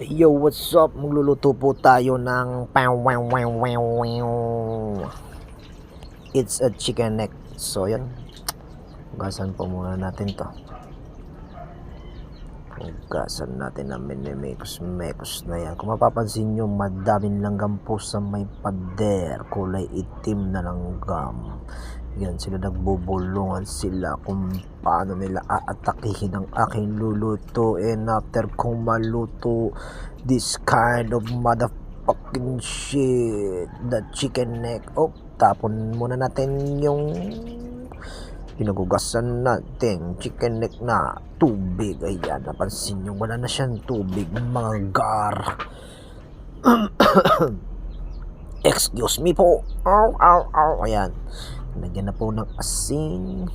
Yo, what's up? Magluluto po tayo ng It's a chicken neck. So, yan. Hugasan po muna natin to. Hugasan natin na minimekos-mekos na yan. Kung mapapansin nyo, madaming langgam po sa may pader. Kulay itim na langgam. Yan, sila nagbubulungan sila kung paano nila aatakihin ang aking luluto. And after kong maluto this kind of motherfucking shit, the chicken neck, tapon muna natin yung pinagugasan natin chicken neck na tubig. Ayan, napansin nyo, wala na siyang tubig, mga gar. Excuse me po. Ayan, lagyan na po ng asin.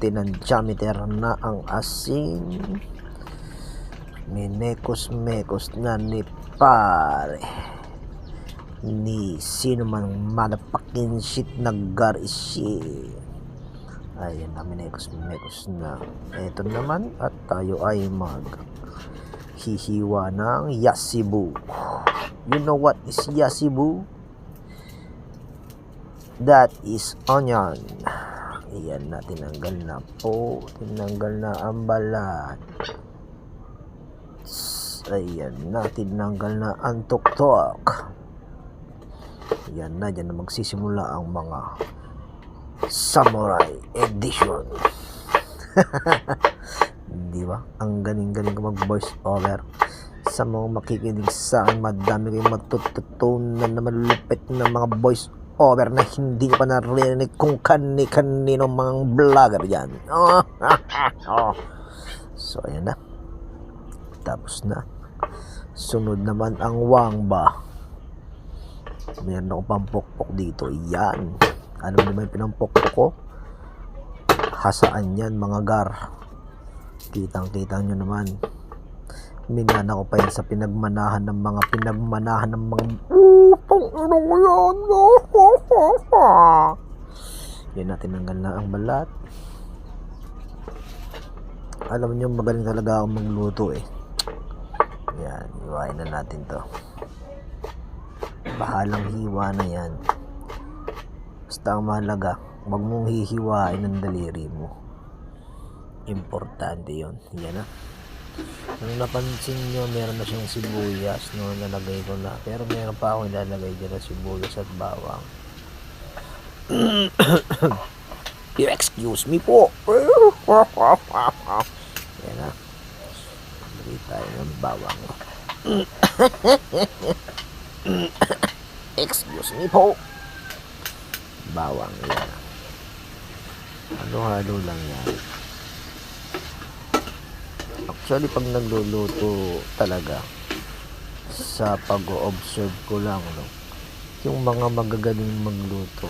Tinadyameter na ang asin. Minekos-mekos na ni pare, ni sino man motherfucking shit naggar shit. Ayan na, minekos-mekos na. Ito naman, at tayo ay hihiwa ng yasibu. You know what is yasibu? That is onion. Ayan na, tinanggal na po. Tinanggal na ang balat. Ayan na, tinanggal na ang tuktok. Ayan na, dyan na magsisimula ang mga Samurai Edition. Di ba? Ang galing-galing ko mag-voice over. Sa mga makikinig sa akin, madami kayong matututunan na malulupit na mga voice over na hindi pa narinig kung kani-kanino mga vlogger yan. So, ayan na. Tapos na. Sunod naman ang wangba. Mayroon ako pampokpok dito. Yan. Alam mo naman yung pinampokpok ko? Hasaan yan, mga gar. Kitang-kita nyo naman. Minana ko pa yan sa pinagmanahan ng mga yan natin, tinanggal na ang balat. Alam nyo, magaling talaga akong magluto eh. Yan, iwain na natin to. Bahalang hiwa na yan. Basta ang mahalaga, wag mong hihiwain ng daliri mo. Importante yun. Yan na. Nung napansin nyo, meron na siyang sibuyas no, nalagay ko na. Pero meron pa akong ilalagay dyan na sibuyas at bawang. You excuse me po. Yan na. Lagay tayo ng bawang. Excuse me po. Bawang yan. Halo-halo lang yan. Actually, pag nagluluto talaga, sa pag-o-observe ko lang, no, yung mga magagaling magluto,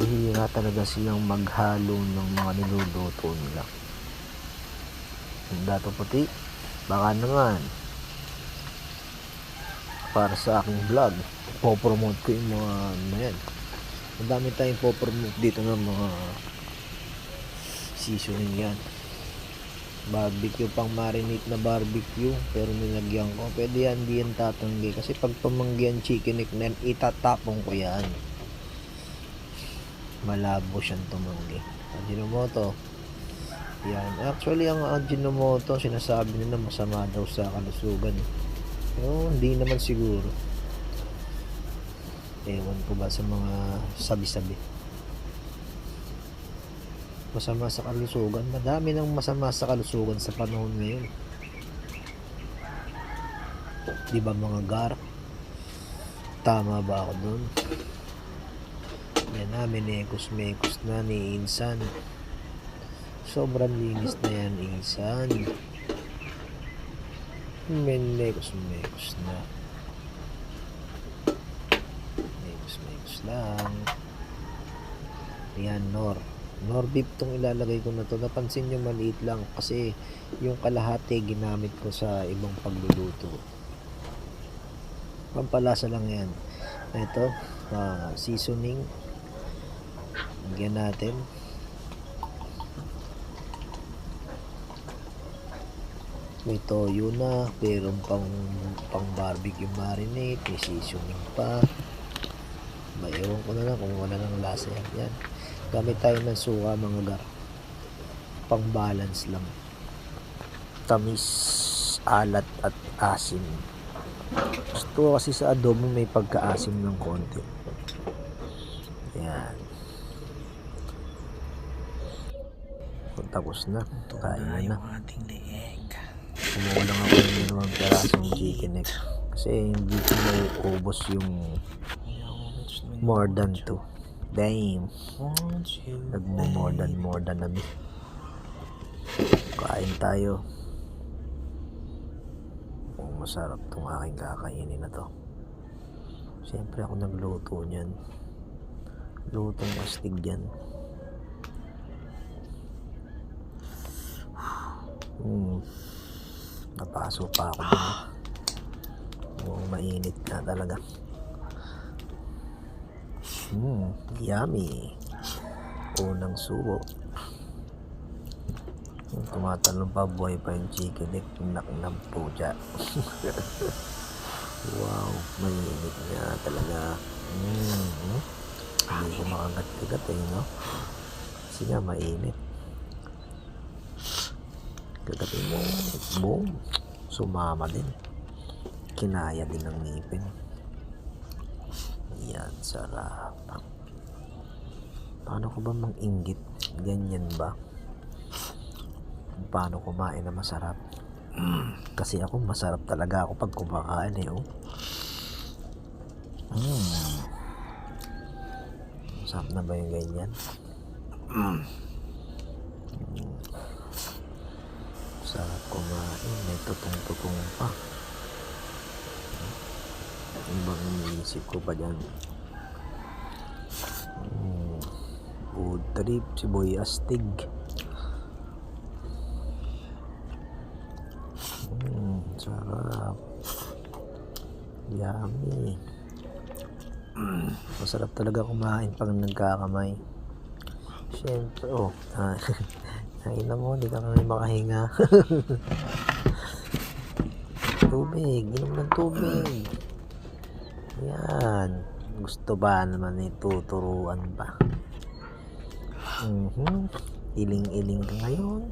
bihira talaga silang maghalo ng mga niluluto nila. Yung dato puti, baka naman para sa aking vlog, po-promote ko yung mga yan. Ang dami tayong po-promote dito ng mga seasoning yan. Barbecue, pang marinate na barbecue, pero nilagyan ko. Pwede yan, di yan tatanggi. Kasi pag pamanggihan chicken neck na yan, itatapong ko yan. Malabo siyang tumanggi. Ajinomoto. Yan. Actually, ang Ajinomoto, sinasabi nila masama daw sa kalusugan. Pero hindi naman siguro. Ewan ko ba sa mga sabi-sabi. Masama sa kalusugan. Madami nang masama sa kalusugan sa panahon ngayon. Di ba mga gar? Tama ba ako dun? Yan na, minekos-mekos na ni Insan. Sobrang linis na yan, Insan. Minekos-mekos na. Mekos lang. Ayan, Nor beef tong ilalagay ko na to. Napansin nyo, maliit lang kasi yung kalahati ginamit ko sa ibang pagluluto. Pampalasa lang yan. Ito, seasoning. Lagyan natin. May toyo na, meron pang barbecue marinade, may seasoning pa. Ewan ko na lang kung wala ng lasa yan. Gamit tayo ng suka mga gar. Pang balance lang. Tamis, alat at asim. Gusto kasi sa adobo may pagka-asim ng konti. Yan. Tapos na. Kain na. Kumuha lang ako ng dalawang pirasong chicken neck. Kasi hindi ko mauubos yung more than 2. Damn. More than na me. Kain tayo. Masarap tong aking kakainin na to. Siyempre ako nagluto niyan. Lutong astig yan. Napaso pa ako dun. Mainit na talaga. Yummy. Unang subo. Tumatalong pa, buhay pa yung chicken neck. Naknam po dyan. Wow, mainit nga talaga. Hindi ko makagat-kagat no? Kasi nga mainit. Kagatin mo, boom, sumama din. Kinaya din ng ngipin. Yan, sarap. Paano ko ba mang-inggit? Ganyan ba? Paano kumain na masarap? Kasi ako masarap talaga ako pag kumakain Masarap na ba yung ganyan? Sarap kumain, may tutong-tutong pa. Ibang iniisip ko pa dyan. Food trip, si Boy Astig. Sarap. Yummy. Masarap talaga kumain pag nagkakamay. Siyempre, kain na mo, hindi ka kami makahinga. Tubig, inom ng tubig. Yan. Gusto ba naman ituturuan pa? Iling-iling ka ngayon.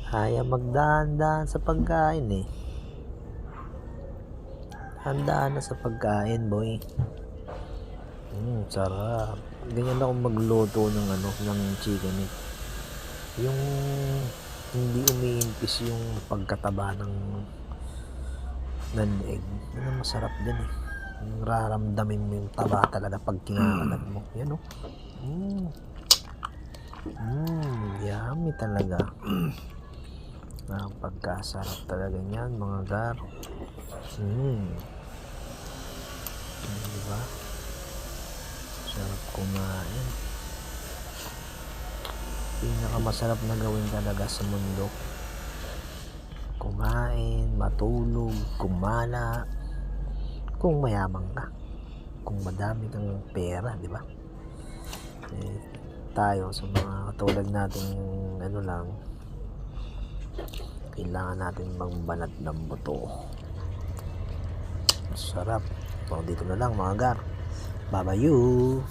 Kaya magdahan-dahan sa pagkain Handaan na sa pagkain, boy. Sarap. Ganyan ako magluto ng chicken neck. Yung hindi umiimpis yung pagkataba ng leeg. Yan ang masarap din Raramdamin mo yung taba talaga pag kinakalat mo. Yan yummy talaga. Pagkasarap talaga niyan mga gar. Diba? Sarap kumain. Pinakamasarap na gawin talaga sa mundo. Kumain, matulog, kumala. Kung mayaman ka. Kung madami kang pera, di ba? Tayo sa mga katulad nating kailangan natin magbanat ng buto. Sarap. Dito na lang mga gar. Babayu.